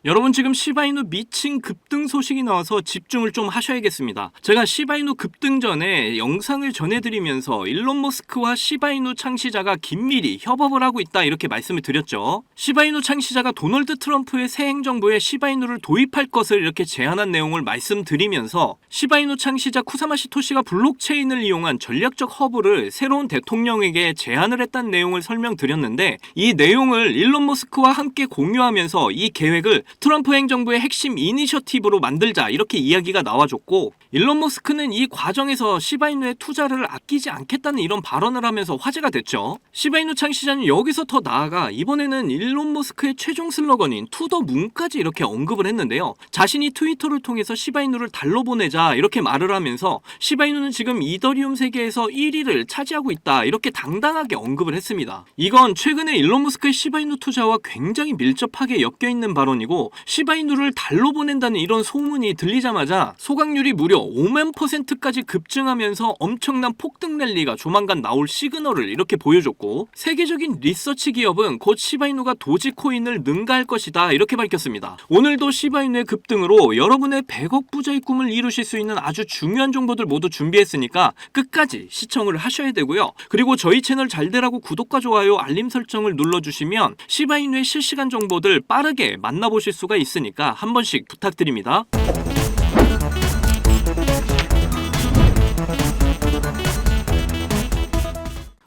여러분 지금 시바이누 미친 급등 소식이 나와서 집중을 좀 하셔야겠습니다. 제가 시바이누 급등 전에 영상을 전해드리면서 일론 머스크와 시바이누 창시자가 긴밀히 협업을 하고 있다 이렇게 말씀을 드렸죠. 시바이누 창시자가 도널드 트럼프의 새 행정부에 시바이누를 도입할 것을 이렇게 제안한 내용을 말씀드리면서 시바이누 창시자 쿠사마 시토시가 블록체인을 이용한 전략적 허브를 새로운 대통령에게 제안을 했다는 내용을 설명드렸는데 이 내용을 일론 머스크와 함께 공유하면서 이 계획을 트럼프 행정부의 핵심 이니셔티브로 만들자 이렇게 이야기가 나와줬고 일론 머스크는 이 과정에서 시바이누의 투자를 아끼지 않겠다는 이런 발언을 하면서 화제가 됐죠. 시바이누 창시자는 여기서 더 나아가 이번에는 일론 머스크의 최종 슬로건인 투 더 문까지 이렇게 언급을 했는데요. 자신이 트위터를 통해서 시바이누를 달러 보내자 이렇게 말을 하면서 시바이누는 지금 이더리움 세계에서 1위를 차지하고 있다 이렇게 당당하게 언급을 했습니다. 이건 최근에 일론 머스크의 시바이누 투자와 굉장히 밀접하게 엮여있는 발언이고 시바이누를 달러 보낸다는 이런 소문이 들리자마자 소각률이 무려 5만%까지 급증하면서 엄청난 폭등 랠리가 조만간 나올 시그널을 이렇게 보여줬고 세계적인 리서치 기업은 곧 시바이누가 도지코인을 능가할 것이다 이렇게 밝혔습니다. 오늘도 시바이누의 급등으로 여러분의 100억 부자의 꿈을 이루실 수 있는 아주 중요한 정보들 모두 준비했으니까 끝까지 시청을 하셔야 되고요. 그리고 저희 채널 잘 되라고 구독과 좋아요 알림 설정을 눌러주시면 시바이누의 실시간 정보들 빠르게 만나보실 수가 있으니까 한 번씩 부탁드립니다.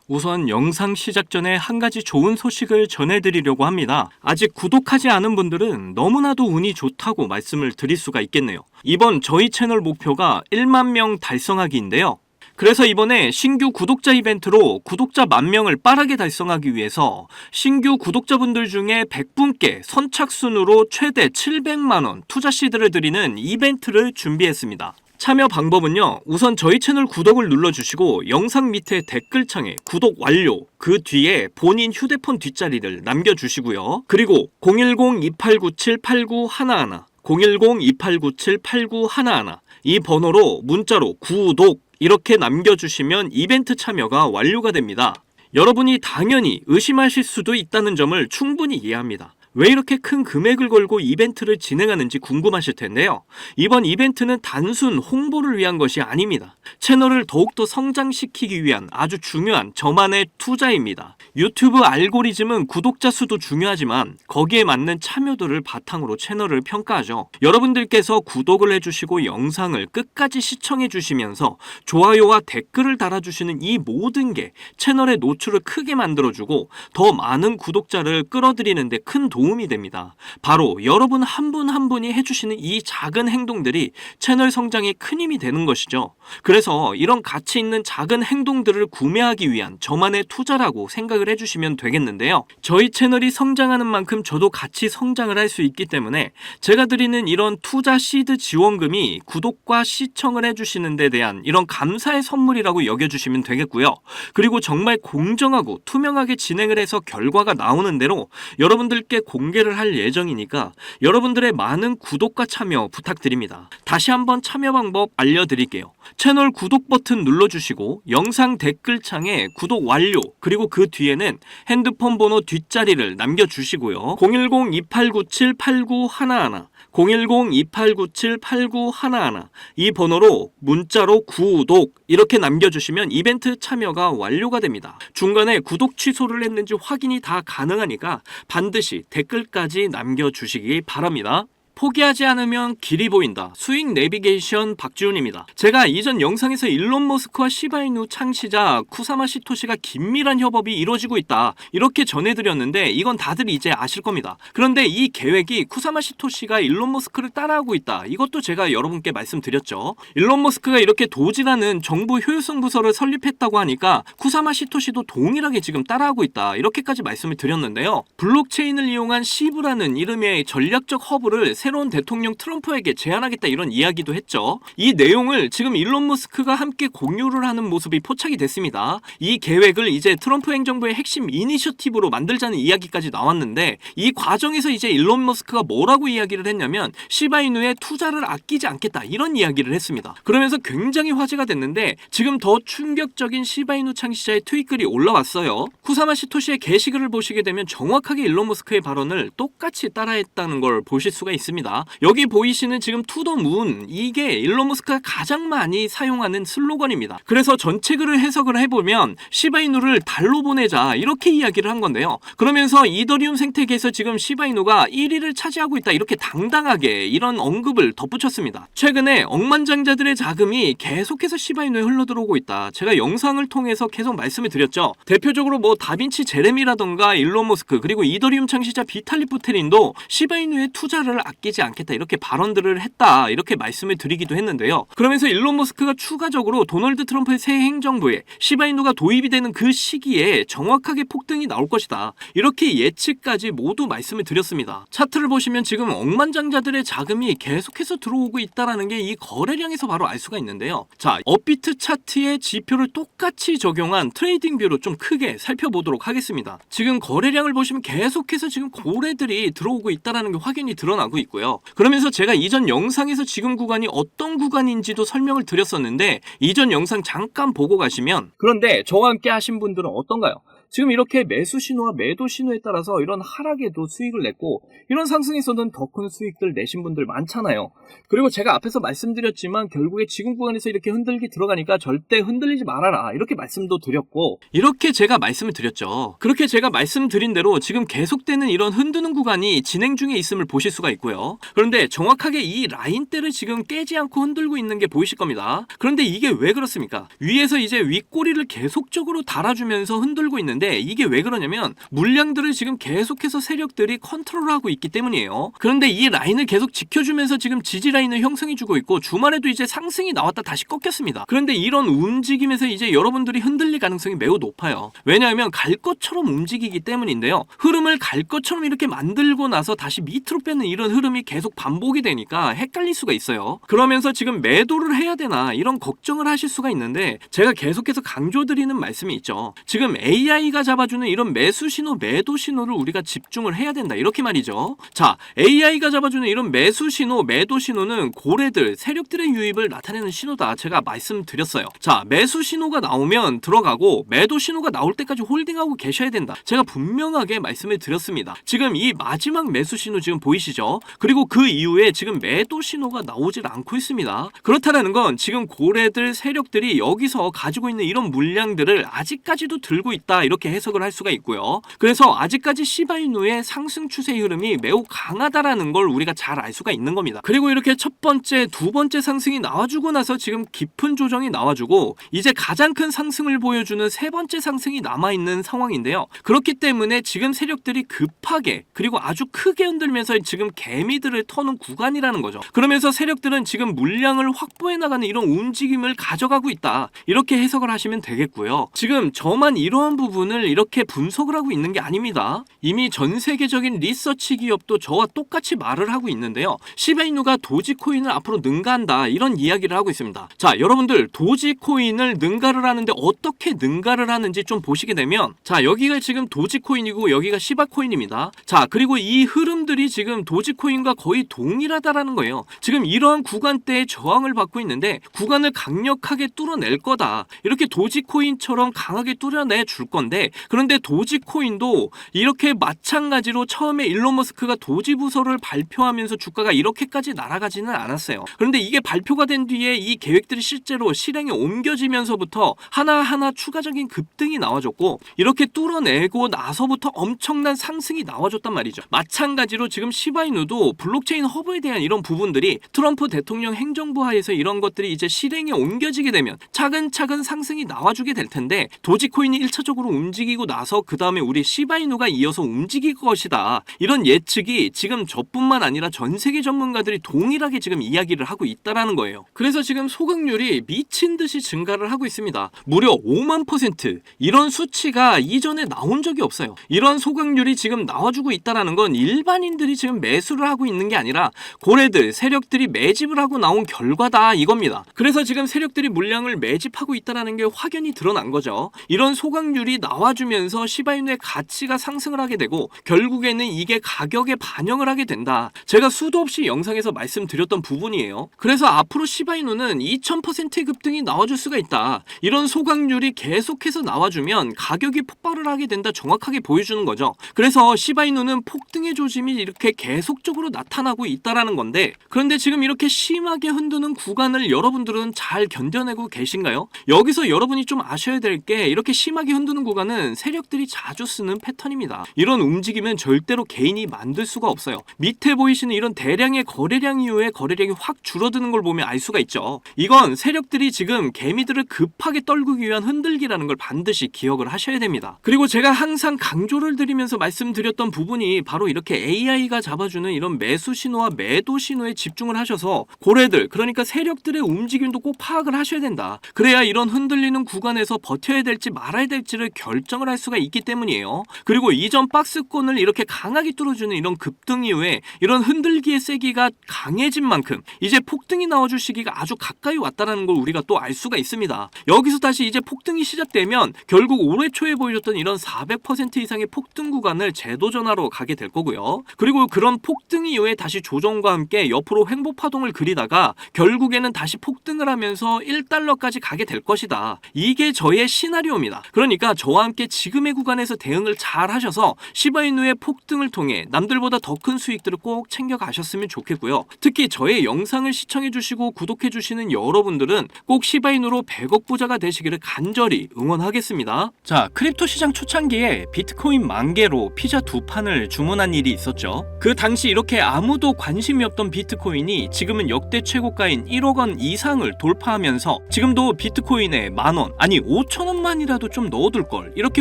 우선 영상 시작 전에 한 가지 좋은 소식을 전해드리려고 합니다. 아직 구독하지 않은 분들은 너무나도 운이 좋다고 말씀을 드릴 수가 있겠네요. 이번 저희 채널 목표가 1만 명 달성하기인데요. 그래서 이번에 신규 구독자 이벤트로 구독자 10,000명을 빠르게 달성하기 위해서 신규 구독자분들 중에 100분께 선착순으로 최대 700만원 투자 시드를 드리는 이벤트를 준비했습니다. 참여 방법은요, 우선 저희 채널 구독을 눌러주시고 영상 밑에 댓글창에 구독 완료, 그 뒤에 본인 휴대폰 뒷자리를 남겨주시고요. 그리고 010-2897-8911 010-2897-8911 이 번호로 문자로 구독 이렇게 남겨주시면 이벤트 참여가 완료가 됩니다. 여러분이 당연히 의심하실 수도 있다는 점을 충분히 이해합니다. 왜 이렇게 큰 금액을 걸고 이벤트를 진행하는지 궁금하실 텐데요. 이번 이벤트는 단순 홍보를 위한 것이 아닙니다. 채널을 더욱더 성장시키기 위한 아주 중요한 저만의 투자입니다. 유튜브 알고리즘은 구독자 수도 중요하지만 거기에 맞는 참여도를 바탕으로 채널을 평가하죠. 여러분들께서 구독을 해주시고 영상을 끝까지 시청해주시면서 좋아요와 댓글을 달아주시는 이 모든 게 채널의 노출을 크게 만들어주고 더 많은 구독자를 끌어들이는 데 큰 도움이 됩니다. 바로 여러분 한 분 한 분이 해주시는 이 작은 행동들이 채널 성장에 큰 힘이 되는 것이죠. 그래서 이런 가치 있는 작은 행동들을 구매하기 위한 저만의 투자라고 생각을 해주시면 되겠는데요. 저희 채널이 성장하는 만큼 저도 같이 성장을 할 수 있기 때문에 제가 드리는 이런 투자 시드 지원금이 구독과 시청을 해주시는 데 대한 이런 감사의 선물이라고 여겨주시면 되겠고요. 그리고 정말 공정하고 투명하게 진행을 해서 결과가 나오는 대로 여러분들께 공개를 할 예정이니까 여러분들의 많은 구독과 참여 부탁드립니다. 다시 한번 참여 방법 알려드릴게요. 채널 구독 버튼 눌러주시고 영상 댓글창에 구독 완료 그리고 그 뒤에는 핸드폰 번호 뒷자리를 남겨주시고요. 010-2897-8911 010-2897-8911 이 번호로 문자로 구독 이렇게 남겨주시면 이벤트 참여가 완료가 됩니다. 중간에 구독 취소를 했는지 확인이 다 가능하니까 반드시 댓글까지 남겨주시기 바랍니다. 포기하지 않으면 길이 보인다. 수익 내비게이션 박지훈입니다. 제가 이전 영상에서 일론 머스크와 시바이누 창시자 쿠사마 시토시가 긴밀한 협업이 이루어지고 있다 이렇게 전해드렸는데 이건 다들 이제 아실 겁니다. 그런데 이 계획이 쿠사마 시토시가 일론 머스크를 따라하고 있다 이것도 제가 여러분께 말씀드렸죠. 일론 머스크가 이렇게 도지라는 정부 효율성 부서를 설립했다고 하니까 쿠사마 시토시도 동일하게 지금 따라하고 있다 이렇게까지 말씀을 드렸는데요. 블록체인을 이용한 시브라는 이름의 전략적 허브를 새로운 대통령 트럼프에게 제안하겠다 이런 이야기도 했죠. 이 내용을 지금 일론 머스크가 함께 공유를 하는 모습이 포착이 됐습니다. 이 계획을 이제 트럼프 행정부의 핵심 이니셔티브로 만들자는 이야기까지 나왔는데 이 과정에서 이제 일론 머스크가 뭐라고 이야기를 했냐면 시바이누에 투자를 아끼지 않겠다 이런 이야기를 했습니다. 그러면서 굉장히 화제가 됐는데 지금 더 충격적인 시바이누 창시자의 트윗글이 올라왔어요. 쿠사마 시토시의 게시글을 보시게 되면 정확하게 일론 머스크의 발언을 똑같이 따라했다는 걸 보실 수가 있습니다. 여기 보이시는 지금 투더문 이게 일론 머스크가 가장 많이 사용하는 슬로건입니다. 그래서 전체 글을 해석을 해보면 시바이누를 달로 보내자 이렇게 이야기를 한 건데요. 그러면서 이더리움 생태계에서 지금 시바이누가 1위를 차지하고 있다 이렇게 당당하게 이런 언급을 덧붙였습니다. 최근에 억만장자들의 자금이 계속해서 시바이누에 흘러들어오고 있다. 제가 영상을 통해서 계속 말씀을 드렸죠. 대표적으로 뭐 다빈치 제레미라던가 일론 머스크 그리고 이더리움 창시자 비탈리 부테린도 시바이누에 투자를 아끼지 않겠다 이렇게 발언들을 했다 이렇게 말씀을 드리기도 했는데요. 그러면서 일론 머스크가 추가적으로 도널드 트럼프의 새 행정부에 시바이누가 도입이 되는 그 시기에 정확하게 폭등이 나올 것이다 이렇게 예측까지 모두 말씀을 드렸습니다. 차트를 보시면 지금 억만장자들의 자금이 계속해서 들어오고 있다는 게 이 거래량에서 바로 알 수가 있는데요. 자, 업비트 차트의 지표를 똑같이 적용한 트레이딩 뷰로 좀 크게 살펴보도록 하겠습니다. 지금 거래량을 보시면 계속해서 지금 고래들이 들어오고 있다는 게 확연히 드러나고 있고요. 그러면서 제가 이전 영상에서 지금 구간이 어떤 구간인지도 설명을 드렸었는데 이전 영상 잠깐 보고 가시면 그런데 저와 함께 하신 분들은 어떤가요? 지금 이렇게 매수 신호와 매도 신호에 따라서 이런 하락에도 수익을 냈고 이런 상승에서는 더 큰 수익들 내신 분들 많잖아요. 그리고 제가 앞에서 말씀드렸지만 결국에 지금 구간에서 이렇게 흔들기 들어가니까 절대 흔들리지 말아라 이렇게 말씀도 드렸고 이렇게 제가 말씀을 드렸죠. 그렇게 제가 말씀드린 대로 지금 계속되는 이런 흔드는 구간이 진행 중에 있음을 보실 수가 있고요. 그런데 정확하게 이 라인대를 지금 깨지 않고 흔들고 있는 게 보이실 겁니다. 그런데 이게 왜 그렇습니까? 위에서 이제 윗꼬리를 계속적으로 달아주면서 흔들고 있는데 이게 왜 그러냐면 물량들을 지금 계속해서 세력들이 컨트롤하고 있기 때문이에요. 그런데 이 라인을 계속 지켜주면서 지금 지지 라인을 형성해주고 있고 주말에도 이제 상승이 나왔다 다시 꺾였습니다. 그런데 이런 움직임에서 이제 여러분들이 흔들릴 가능성이 매우 높아요. 왜냐하면 갈 것처럼 움직이기 때문인데요. 흐름을 갈 것처럼 이렇게 만들고 나서 다시 밑으로 빼는 이런 흐름이 계속 반복이 되니까 헷갈릴 수가 있어요. 그러면서 지금 매도를 해야 되나 이런 걱정을 하실 수가 있는데 제가 계속해서 강조드리는 말씀이 있죠. 지금 AI가 잡아주는 이런 매수 신호, 매도 신호를 우리가 집중을 해야 된다 이렇게 말이죠. 자, AI가 잡아주는 이런 매수 신호, 매도 신호는 고래들, 세력들의 유입을 나타내는 신호다 제가 말씀드렸어요. 자, 매수 신호가 나오면 들어가고 매도 신호가 나올 때까지 홀딩하고 계셔야 된다 제가 분명하게 말씀을 드렸습니다. 지금 이 마지막 매수 신호 지금 보이시죠? 그리고 그 이후에 지금 매도 신호가 나오질 않고 있습니다. 그렇다는 건 지금 고래들, 세력들이 여기서 가지고 있는 이런 물량들을 아직까지도 들고 있다 이렇게 해석을 할 수가 있고요. 그래서 아직까지 시바이누의 상승 추세 흐름이 매우 강하다라는 걸 우리가 잘 알 수가 있는 겁니다. 그리고 이렇게 첫 번째, 두 번째 상승이 나와주고 나서 지금 깊은 조정이 나와주고 이제 가장 큰 상승을 보여주는 세 번째 상승이 남아있는 상황인데요. 그렇기 때문에 지금 세력들이 급하게 그리고 아주 크게 흔들면서 지금 개미들을 터는 구간이라는 거죠. 그러면서 세력들은 지금 물량을 확보해 나가는 이런 움직임을 가져가고 있다 이렇게 해석을 하시면 되겠고요. 지금 저만 이러한 부분을 이렇게 분석을 하고 있는 게 아닙니다. 이미 전 세계적인 리서치 기업도 저와 똑같이 말을 하고 있는데요. 시바이누가 도지코인을 앞으로 능가한다 이런 이야기를 하고 있습니다. 자, 여러분들 도지코인을 능가를 하는데 어떻게 능가를 하는지 좀 보시게 되면 자, 여기가 지금 도지코인이고 여기가 시바코인입니다. 자, 그리고 이 흐름들이 지금 도지코인과 거의 동일하다라는 거예요. 지금 이러한 구간대에 저항을 받고 있는데 구간을 강력하게 뚫어낼 거다 이렇게 도지코인처럼 강하게 뚫어내 줄 건데 그런데 도지코인도 이렇게 마찬가지로 처음에 일론 머스크가 도지 부서를 발표하면서 주가가 이렇게까지 날아가지는 않았어요. 그런데 이게 발표가 된 뒤에 이 계획들이 실제로 실행에 옮겨지면서부터 하나하나 추가적인 급등이 나와줬고 이렇게 뚫어내고 나서부터 엄청난 상승이 나와줬단 말이죠. 마찬가지로 지금 시바이누도 블록체인 허브에 대한 이런 부분들이 트럼프 대통령 행정부 하에서 이런 것들이 이제 실행에 옮겨지게 되면 차근차근 상승이 나와주게 될 텐데 도지코인이 1차적으로 움직이고 나서 그 다음에 우리 시바이누가 이어서 움직일 것이다. 이런 예측이 지금 저뿐만 아니라 전 세계 전문가들이 동일하게 지금 이야기를 하고 있다라는 거예요. 그래서 지금 소각률이 미친 듯이 증가를 하고 있습니다. 무려 5만%. 이런 수치가 이전에 나온 적이 없어요. 이런 소각률이 지금 나와주고 있다라는 건 일반인들이 지금 매수를 하고 있는 게 아니라 고래들, 세력들이 매집을 하고 나온 결과다 이겁니다. 그래서 지금 세력들이 물량을 매집하고 있다는 게 확연히 드러난 거죠. 이런 소각률이 나와주면서 시바이누의 가치가 상승을 하게 되고 결국에는 이게 가격에 반영을 하게 된다. 제가 수도 없이 영상에서 말씀드렸던 부분이에요. 그래서 앞으로 시바이누는 2000%의 급등이 나와줄 수가 있다. 이런 소각률이 계속해서 나와주면 가격이 폭발을 하게 된다. 정확하게 보여주는 거죠. 그래서 시바이누는 폭등의 조짐이 이렇게 계속적으로 나타나고 있다라는 건데, 그런데 지금 이렇게 심하게 흔드는 구간을 여러분들은 잘 견뎌내고 계신가요? 여기서 여러분이 좀 아셔야 될 게, 이렇게 심하게 흔드는 구간은 세력들이 자주 쓰는 패턴입니다. 이런 움직임은 절대로 개인이 만들 수가 없어요. 밑에 보이시는 이런 대량의 거래량 이후에 거래량이 확 줄어드는 걸 보면 알 수가 있죠. 이건 세력들이 지금 개미들을 급하게 떨구기 위한 흔들기라는 걸 반드시 기억을 하셔야 됩니다. 그리고 제가 항상 강조를 드리면서 말씀드렸던 부분이 바로 이렇게 AI가 잡아주는 이런 매수 신호와 매도 신호에 집중을 하셔서 고래들, 그러니까 세력들의 움직임도 꼭 파악을 하셔야 된다. 그래야 이런 흔들리는 구간에서 버텨야 될지 말아야 될지를 결정을 할 수가 있기 때문이에요. 그리고 이전 박스권을 이렇게 강하게 뚫어주는 이런 급등 이후에 이런 흔들기의 세기가 강해진 만큼 이제 폭등이 나와줄 시기가 아주 가까이 왔다는 걸 우리가 또 알 수가 있습니다. 여기서 다시 이제 폭등이 시작되면 결국 올해 초에 보여줬던 이런 400% 이상의 폭등 구간을 제도 전환으로 가게 될 거고요. 그리고 그런 폭등 이후에 다시 조정과 함께 옆으로 횡보 파동을 그리다가 결국에는 다시 폭등을 하면서 1달러까지 가게 될 것이다. 이게 저의 시나리오입니다. 그러니까 저와 함께 지금의 구간에서 대응을 잘 하셔서 시바이누의 폭등을 통해 남들보다 더 큰 수익들을 꼭 챙겨 가셨으면 좋겠고요. 특히 저의 영상을 시청해 주시고 구독해 주시는 여러분들은 꼭 시바이누로 100억 부자가 되시기를 간절히 응원하겠습니다. 자, 크립토 시장 초창기에 비트코인 10,000개로 피자 2판을 주문한 일이 있었죠. 그 당시 이렇게 아무도 관심이 없던 비트코인이 지금은 역대 최고가인 1억 원 이상을 돌파하면서 지금도 비트코인에 10,000원, 아니 5,000원만이라도 좀 넣어둘 걸, 이렇게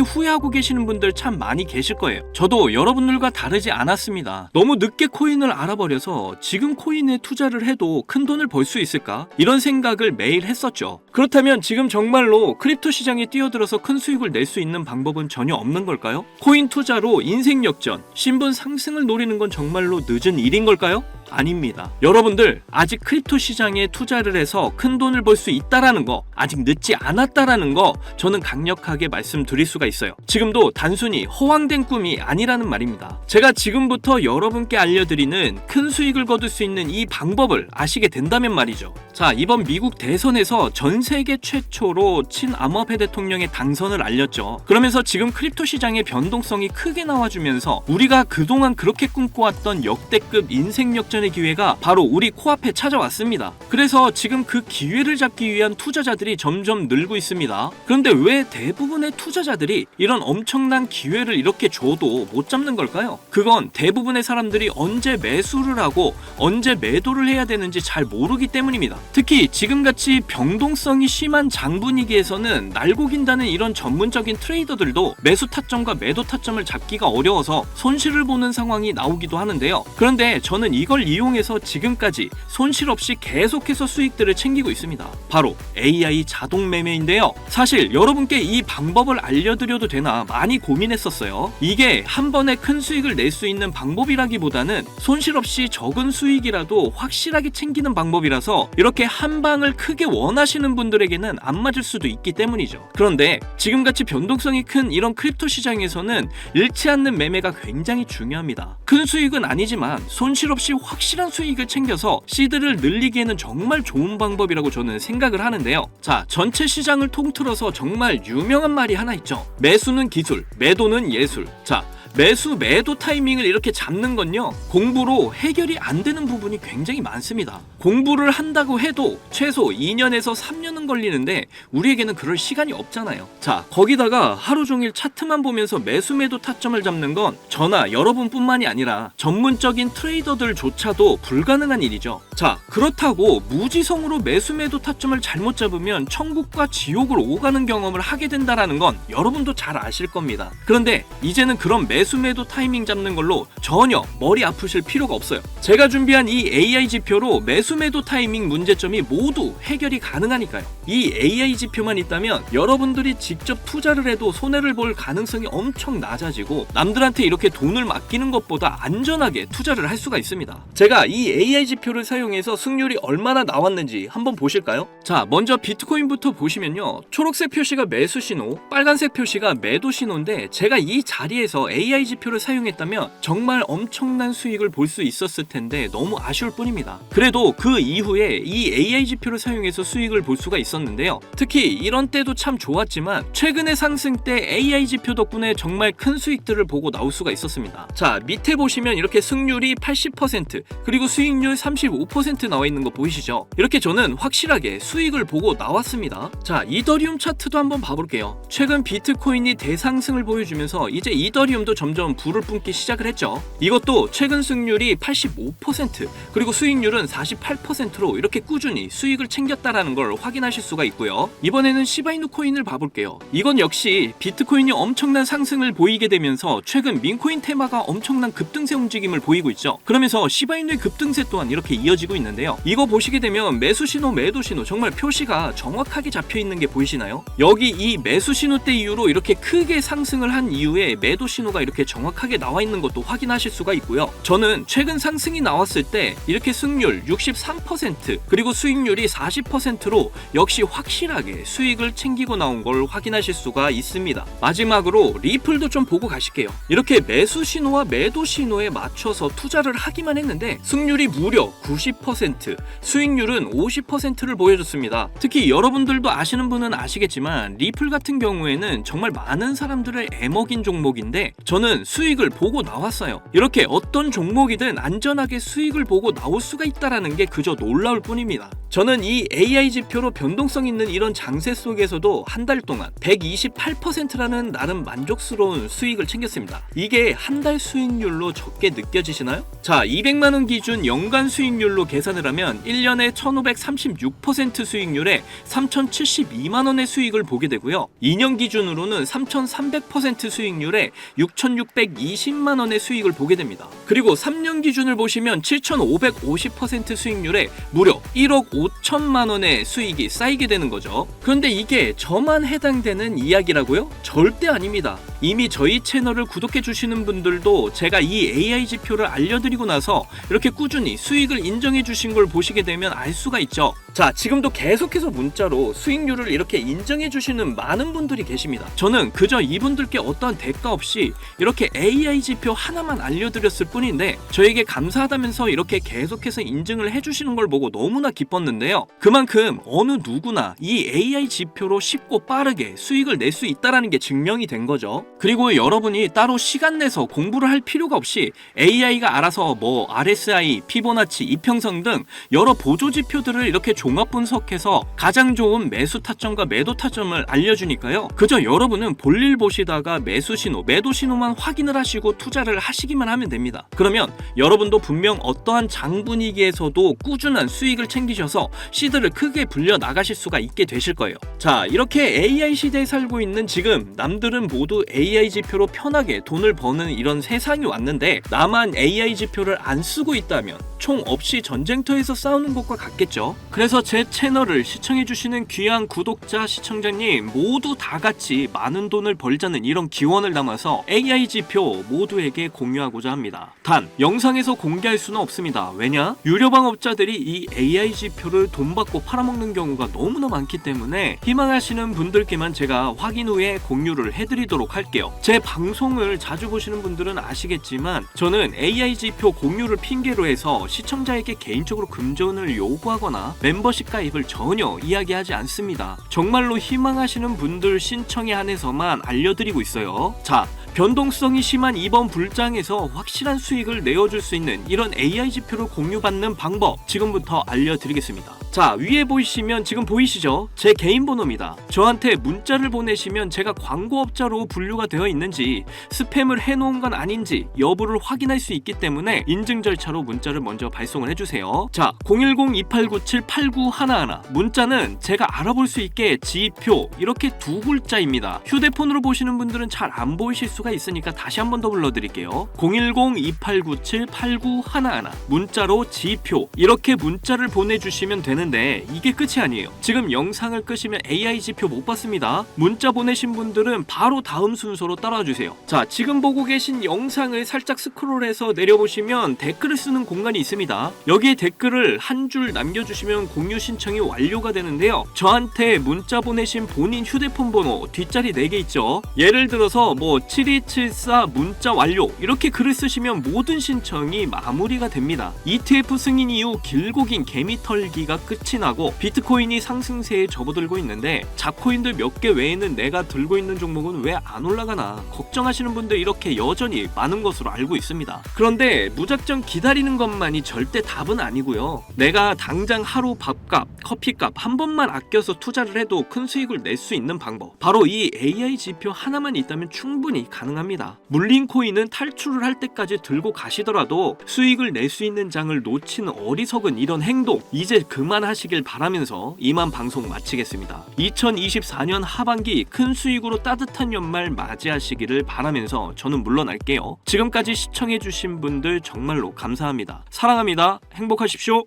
후회하고 계시는 분들 참 많이 계실 거예요. 저도 여러분들과 다르지 않았습니다. 너무 늦게 코인을 알아버려서 지금 코인에 투자를 해도 큰 돈을 벌 수 있을까? 이런 생각을 매일 했었죠. 그렇다면 지금 정말로 크립토 시장에 뛰어들어서 큰 수익을 낼 수 있는 방법은 전혀 없는 걸까요? 코인 투자로 인생 역전, 신분 상승을 노리는 건 정말로 늦은 일인 걸까요? 아닙니다. 여러분들 아직 크립토 시장에 투자를 해서 큰 돈을 벌 수 있다라는 거, 아직 늦지 않았다라는 거 저는 강력하게 말씀드릴 수가 있어요. 지금도 단순히 허황된 꿈이 아니라는 말입니다. 제가 지금부터 여러분께 알려드리는 큰 수익을 거둘 수 있는 이 방법을 아시게 된다면 말이죠. 자, 이번 미국 대선에서 전 세계 최초로 친암호화폐 대통령의 당선을 알렸죠. 그러면서 지금 크립토 시장의 변동성이 크게 나와주면서 우리가 그동안 그렇게 꿈꿔왔던 역대급 인생 역전의 기회가 바로 우리 코앞에 찾아왔습니다. 그래서 지금 그 기회를 잡기 위한 투자자들이 점점 늘고 있습니다. 그런데 왜 대부분의 투자자들이 이런 엄청난 기회를 이렇게 줘도 못 잡는 걸까요? 그건 대부분의 사람들이 언제 매수를 하고 언제 매도를 해야 되는지 잘 모르기 때문입니다. 특히 지금같이 변동성이 심한 장분위기에서는 날고 긴다는 이런 전문적인 트레이더들도 매수 타점과 매도 타점을 잡기가 어려워서 손실을 보는 상황이 나오기도 하는데요. 그런데 저는 이걸 이용해서 지금까지 손실 없이 계속해서 수익들을 챙기고 있습니다. 바로 AI 자동 매매인데요. 사실 여러분께 이 방법을 알려드려도 되나 많이 고민했었어요. 이게 한 번에 큰 수익을 낼 수 있는 방법이라기보다는 손실 없이 적은 수익이라도 확실하게 챙기는 방법이라서 이렇게 한 방을 크게 원하시는 분들에게는 안 맞을 수도 있기 때문이죠. 그런데 지금같이 변동성이 큰 이런 크립토 시장에서는 잃지 않는 매매가 굉장히 중요합니다. 큰 수익은 아니지만 손실 없이 확실한 수익을 챙겨서 시드를 늘리기에는 정말 좋은 방법이라고 저는 생각을 하는데요. 자, 전체 시장을 통틀어서 정말 유명한 말이 하나 있죠. 매수는 기술, 매도는 예술. 자, 매수 매도 타이밍을 이렇게 잡는 건요, 공부로 해결이 안 되는 부분이 굉장히 많습니다. 공부를 한다고 해도 최소 2년에서 3년은 걸리는데 우리에게는 그럴 시간이 없잖아요. 자, 거기다가 하루 종일 차트만 보면서 매수 매도 타점을 잡는 건 저나 여러분뿐만이 아니라 전문적인 트레이더들조차도 불가능한 일이죠. 자, 그렇다고 무지성으로 매수 매도 타점을 잘못 잡으면 천국과 지옥을 오가는 경험을 하게 된다라는 건 여러분도 잘 아실 겁니다. 그런데 이제는 그런 매수 매도 타이밍 잡는 걸로 전혀 머리 아프실 필요가 없어요. 제가 준비한 이 AI 지표로 매수 매도 타이밍 문제점이 모두 해결이 가능하니까요. 이 AI 지표만 있다면 여러분들이 직접 투자를 해도 손해를 볼 가능성이 엄청 낮아지고 남들한테 이렇게 돈을 맡기는 것보다 안전하게 투자를 할 수가 있습니다. 제가 이 AI 지표를 사용해서 승률이 얼마나 나왔는지 한번 보실까요? 자, 먼저 비트코인부터 보시면요, 초록색 표시가 매수 신호, 빨간색 표시가 매도 신호인데 제가 이 자리에서 AI 지표를 사용했다면 정말 엄청난 수익을 볼 수 있었을 텐데 너무 아쉬울 뿐입니다. 그래도 그 이후에 이 AI 지표를 사용해서 수익을 볼 수가 있었는데요, 특히 이런 때도 참 좋았지만 최근의 상승 때 AI 지표 덕분에 정말 큰 수익들을 보고 나올 수가 있었습니다. 자, 밑에 보시면 이렇게 승률이 80% 그리고 수익률 35% 나와 있는 거 보이시죠? 이렇게 저는 확실하게 수익을 보고 나왔습니다. 자, 이더리움 차트도 한번 봐볼게요. 최근 비트코인이 대상승을 보여주면서 이제 이더리움도 점점 불을 뿜기 시작을 했죠. 이것도 최근 승률이 85% 그리고 수익률은 48%로 이렇게 꾸준히 수익을 챙겼다라는 걸 확인하실 수가 있고요. 이번에는 시바이누 코인을 봐볼게요. 이건 역시 비트코인이 엄청난 상승을 보이게 되면서 최근 민코인 테마가 엄청난 급등세 움직임을 보이고 있죠. 그러면서 시바이누의 급등세 또한 이렇게 이어지고 있는데요, 이거 보시게 되면 매수 신호, 매도 신호 정말 표시가 정확하게 잡혀 있는 게 보이시나요? 여기 이 매수 신호 때 이후로 이렇게 크게 상승을 한 이후에 매도 신호가 이렇게 정확하게 나와 있는 것도 확인하실 수가 있고요. 저는 최근 상승이 나왔을 때 이렇게 승률 63% 그리고 수익률이 40%로 역시 확실하게 수익을 챙기고 나온 걸 확인하실 수가 있습니다. 마지막으로 리플도 좀 보고 가실게요. 이렇게 매수 신호와 매도 신호에 맞춰서 투자를 하기만 했는데 승률이 무려 90%, 수익률은 50%를 보여줬습니다. 특히 여러분들도 아시는 분은 아시겠지만 리플 같은 경우에는 정말 많은 사람들을 애먹인 종목인데 저는 수익을 보고 나왔어요. 이렇게 어떤 종목이든 안전하게 수익을 보고 나올 수가 있다는 게 그저 놀라울 뿐입니다. 저는 이 AI 지표로 변동성 있는 이런 장세 속에서도 한 달 동안 128%라는 나름 만족스러운 수익을 챙겼습니다. 이게 한 달 수익률로 적게 느껴지시나요? 자, 200만원 기준 연간 수익률로 계산을 하면 1년에 1536% 수익률에 3072만원의 수익을 보게 되고요, 2년 기준으로는 3300% 수익률에 6620만원의 수익을 보게 됩니다. 그리고 3년 기준을 보시면 7550% 수익률에 무려 1억 5천만원의 수익이 쌓이게 되는 거죠. 그런데 이게 저만 해당되는 이야기라고요? 절대 아닙니다. 이미 저희 채널을 구독해 주시는 분들도 제가 이 AI 지표를 알려드리고 나서 이렇게 꾸준히 수익을 인정해 주신 걸 보시게 되면 알 수가 있죠. 자, 지금도 계속해서 문자로 수익률을 이렇게 인정해 주시는 많은 분들이 계십니다. 저는 그저 이분들께 어떠한 대가 없이 이렇게 AI 지표 하나만 알려드렸을 뿐인데 저에게 감사하다면서 이렇게 계속해서 인증을 해주시는 걸 보고 너무나 기뻤는데요, 그만큼 어느 누구나 이 AI 지표로 쉽고 빠르게 수익을 낼 수 있다는 게 증명이 된 거죠. 그리고 여러분이 따로 시간 내서 공부를 할 필요가 없이 AI가 알아서 뭐 RSI, 피보나치, 이평선 등 여러 보조 지표들을 이렇게 종합 분석해서 가장 좋은 매수 타점과 매도 타점을 알려주니까요, 그저 여러분은 볼일 보시다가 매수 신호, 매도 신호만 확인을 하시고 투자를 하시기만 하면 됩니다. 그러면 여러분도 분명 어떠한 장 분위기에서도 꾸준한 수익을 챙기셔서 시드를 크게 불려 나가실 수가 있게 되실 거예요. 자, 이렇게 AI 시대에 살고 있는 지금 남들은 모두 AI 지표로 편하게 돈을 버는 이런 세상이 왔는데 나만 AI 지표를 안 쓰고 있다면 총 없이 전쟁터에서 싸우는 것과 같겠죠. 그래서 제 채널을 시청해주시는 귀한 구독자, 시청자님 모두 다 같이 많은 돈을 벌자는 이런 기원을 담아서 AI 지표 모두에게 공유하고자 합니다. 단 영상에서 공개할 수는 없습니다. 왜냐? 유료방업자들이 이 AI 지표를 돈 받고 팔아먹는 경우가 너무나 많기 때문에 희망하시는 분들께만 제가 확인 후에 공유를 해드리도록 할게요. 제 방송을 자주 보시는 분들은 아시겠지만 저는 AI 지표 공유를 핑계로 해서 시청자에게 개인적으로 금전을 요구하거나 멤버십 가입을 전혀 이야기하지 않습니다. 정말로 희망하시는 분들 신청에 한해서만 알려드리고 있어요. 자, 변동성이 심한 이번 불장에서 확실한 수익을 내어줄 수 있는 이런 AI 지표를 공유받는 방법 지금부터 알려드리겠습니다. 자, 위에 보이시면 지금 보이시죠? 제 개인 번호입니다. 저한테 문자를 보내시면 제가 광고업자로 분류가 되어 있는지 스팸을 해놓은 건 아닌지 여부를 확인할 수 있기 때문에 인증 절차로 문자를 먼저 발송을 해주세요. 자, 010-2897-8911 문자는 제가 알아볼 수 있게 지표 이렇게 두 글자입니다. 휴대폰으로 보시는 분들은 잘 안 보이실 수가 있으니까 다시 한 번 더 불러드릴게요. 010-2897-8911 문자로 지표 이렇게 문자를 보내주시면 되는데 이게 끝이 아니에요. 지금 영상을 끄시면 AI 지표 못 봤습니다. 문자 보내신 분들은 바로 다음 순서로 따라와 주세요. 자, 지금 보고 계신 영상을 살짝 스크롤해서 내려보시면 댓글을 쓰는 공간이 있습니다. 여기에 댓글을 한 줄 남겨주시면 공유 신청이 완료가 되는데요. 저한테 문자 보내신 본인 휴대폰 번호 뒷자리 4개 있죠. 예를 들어서 7274 문자 완료 이렇게 글을 쓰시면 모든 신청이 마무리가 됩니다. ETF 승인 이후 길고 긴 개미 털기가 끝이 나고 비트코인이 상승세에 접어들고 있는데 잡코인들 몇 개 외에는 내가 들고 있는 종목은 왜 안 올라가나 걱정하시는 분들 이렇게 여전히 많은 것으로 알고 있습니다. 그런데 무작정 기다리는 것만이 절대 답은 아니고요. 내가 당장 하루 밥값, 커피값 한 번만 아껴서 투자를 해도 큰 수익을 낼 수 있는 방법 바로 이 AI 지표 하나만 있다면 충분히 가능합니다. 물린 코인은 탈출을 할 때까지 들고 가시더라도 수익을 낼 수 있는 장을 놓치는 어리석은 이런 행동 이제 그만하시길 바라면서 이만 방송 마치겠습니다. 2024년 하반기 큰 수익으로 따뜻한 연말 맞이하시기를 바라면서 저는 물러날게요. 지금까지 시청해주신 분들 정말로 감사합니다. 사랑합니다. 행복하십시오.